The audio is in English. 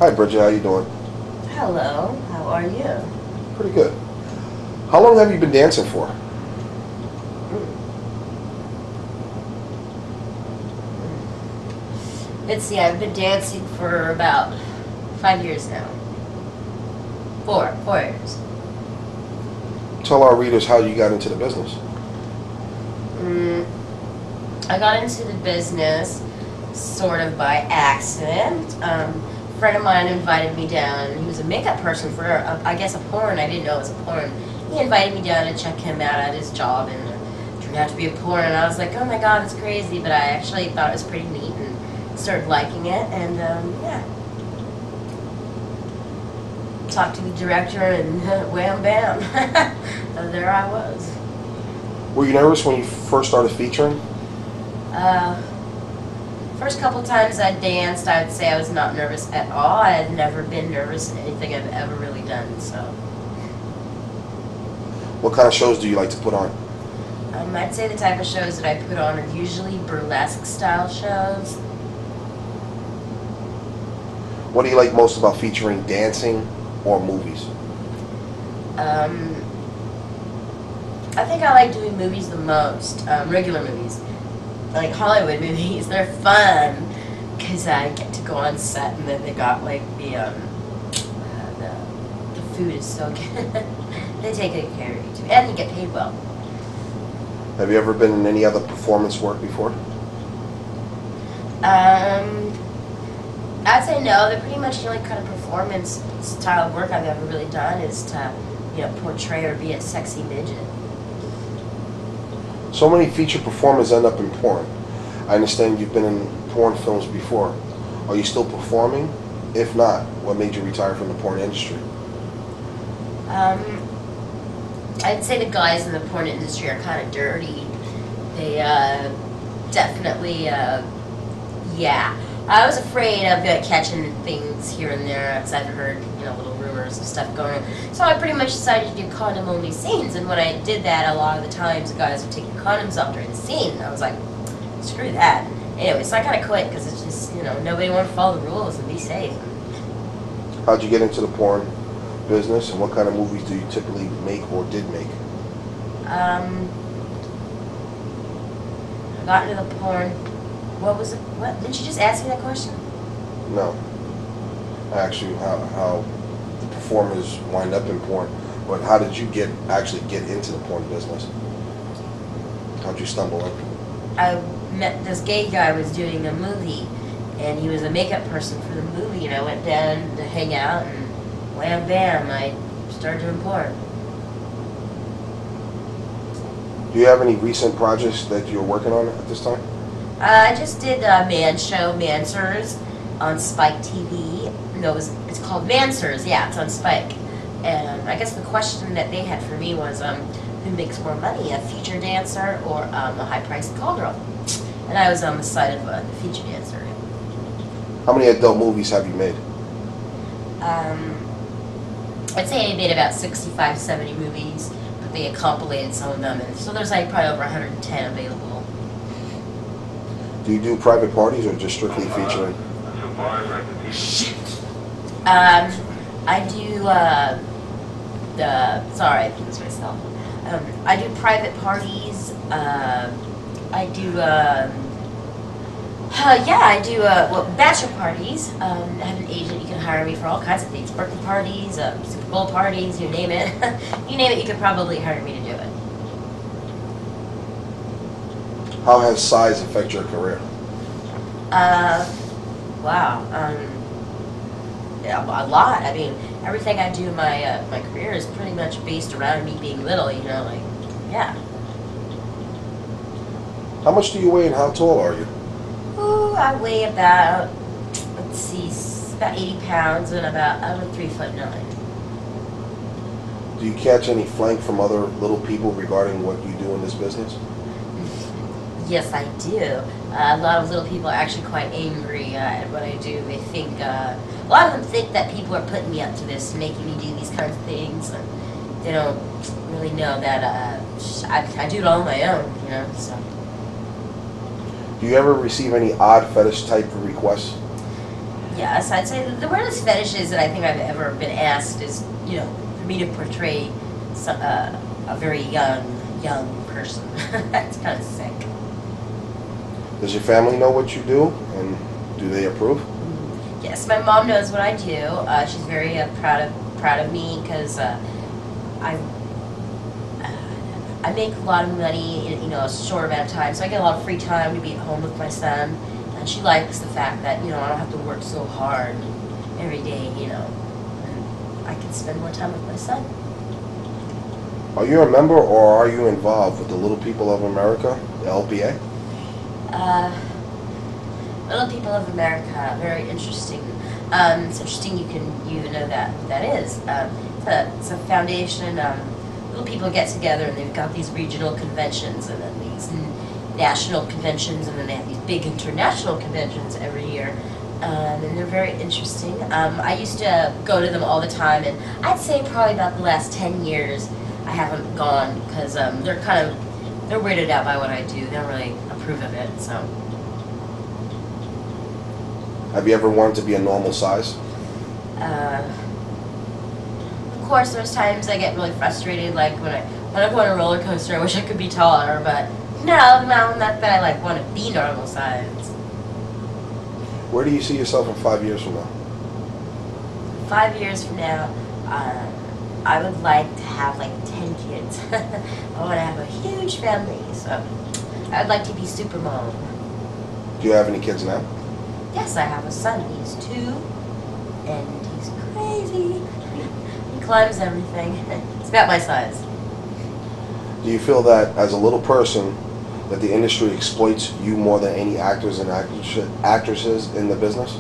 Hi Bridget, how you doing? Hello, how are you? Pretty good. How long have you been dancing for? Let's see, I've been dancing for about 5 years now. Four years. Tell our readers how you got into the business. I got into the business sort of by accident. A friend of mine invited me down. He was a makeup person for, I guess, a porn. I didn't know it was a porn. He invited me down to check him out at his job, and it turned out to be a porn. And I was like, oh my god, it's crazy. But I actually thought it was pretty neat and started liking it. And yeah. Talked to the director, and wham bam. There I was. Were you nervous when you first started featuring? First couple times I danced, I would say I was not nervous at all. I had never been nervous in anything I've ever really done, so. What kind of shows do you like to put on? I'd say the type of shows that I put on are usually burlesque style shows. What do you like most about featuring dancing or movies? I think I like doing movies the most, regular movies. Like Hollywood movies, they're fun because I get to go on set, and then they got like the food is so good. They take good care of you too, and you get paid well. Have you ever been in any other performance work before? I'd say no. They're pretty much the only kind of performance style of work I've ever really done is to, portray or be a sexy midget. So many featured performers end up in porn. I understand you've been in porn films before. Are you still performing? If not, what made you retire from the porn industry? I'd say the guys in the porn industry are kind of dirty. They definitely, yeah. I was afraid of catching things here and there, as I've heard, little rumors and stuff going on. So I pretty much decided to do condom-only scenes, and when I did that, a lot of the times the guys would take the condoms off during the scene, and I was like, screw that. Anyway, so I kind of quit, because it's just, nobody wanted to follow the rules and be safe. How'd you get into the porn business, and what kind of movies do you typically make or did make? I got into the porn. What was it? What? Didn't you just ask me that question? No. Actually, how the performers wind up in porn, but how did you actually get into the porn business? How'd you stumble in? I met this gay guy who was doing a movie, and he was a makeup person for the movie, and I went down to hang out, and wham bam, I started doing porn. Do you have any recent projects that you're working on at this time? I just did a man show, Mansers, on Spike TV. No, it's called Mansers. Yeah, it's on Spike. And I guess the question that they had for me was, who makes more money, a feature dancer or a high-priced call girl? And I was on the side of the feature dancer. How many adult movies have you made? I'd say I made about 65, 70 movies, but they had compilated some of them, and so there's like probably over 110 available. Do you do private parties or just strictly featuring? I do, sorry, I think it's myself. I do private parties, I do, bachelor parties. I have an agent, you can hire me for all kinds of things. Birthday parties, Super Bowl parties, you name it. You name it, you could probably hire me to do it. How has size affected your career? Wow. Yeah, a lot. I mean, everything I do in my my career is pretty much based around me being little. Yeah. How much do you weigh and how tall are you? Ooh, I weigh about, let's see, about 80 pounds and I'm 3'9". Do you catch any flank from other little people regarding what you do in this business? Yes, I do. A lot of little people are actually quite angry at what I do. They think, a lot of them think that people are putting me up to this, making me do these kinds of things. And they don't really know that I do it all on my own, so. Do you ever receive any odd fetish type of requests? Yes, I'd say the weirdest fetishes that I think I've ever been asked is, for me to portray a very young person. That's kind of sick. Does your family know what you do, and do they approve? Yes, my mom knows what I do. She's very proud of me because I make a lot of money in a short amount of time, so I get a lot of free time to be at home with my son. And she likes the fact that I don't have to work so hard every day, and I can spend more time with my son. Are you a member or are you involved with the Little People of America, the LPA? Little People of America, very interesting. It's interesting you know what that is. It's a foundation. Little people get together and they've got these regional conventions and then these national conventions and then they have these big international conventions every year. And they're very interesting. I used to go to them all the time, and I'd say probably about the last 10 years I haven't gone because they're weirded out by what I do. They don't really approve of it, so. Have you ever wanted to be a normal size? Of course, there's times I get really frustrated, like when I go on a roller coaster, I wish I could be taller, but no, not that I want to be normal size. Where do you see yourself in 5 years from now? 5 years from now, I would like to have like 10 kids. I want to have a huge family, so I'd like to be super mom. Do you have any kids now? Yes, I have a son. He's 2, and he's crazy. He climbs everything. It's about my size. Do you feel that as a little person that the industry exploits you more than any actors and actresses in the business?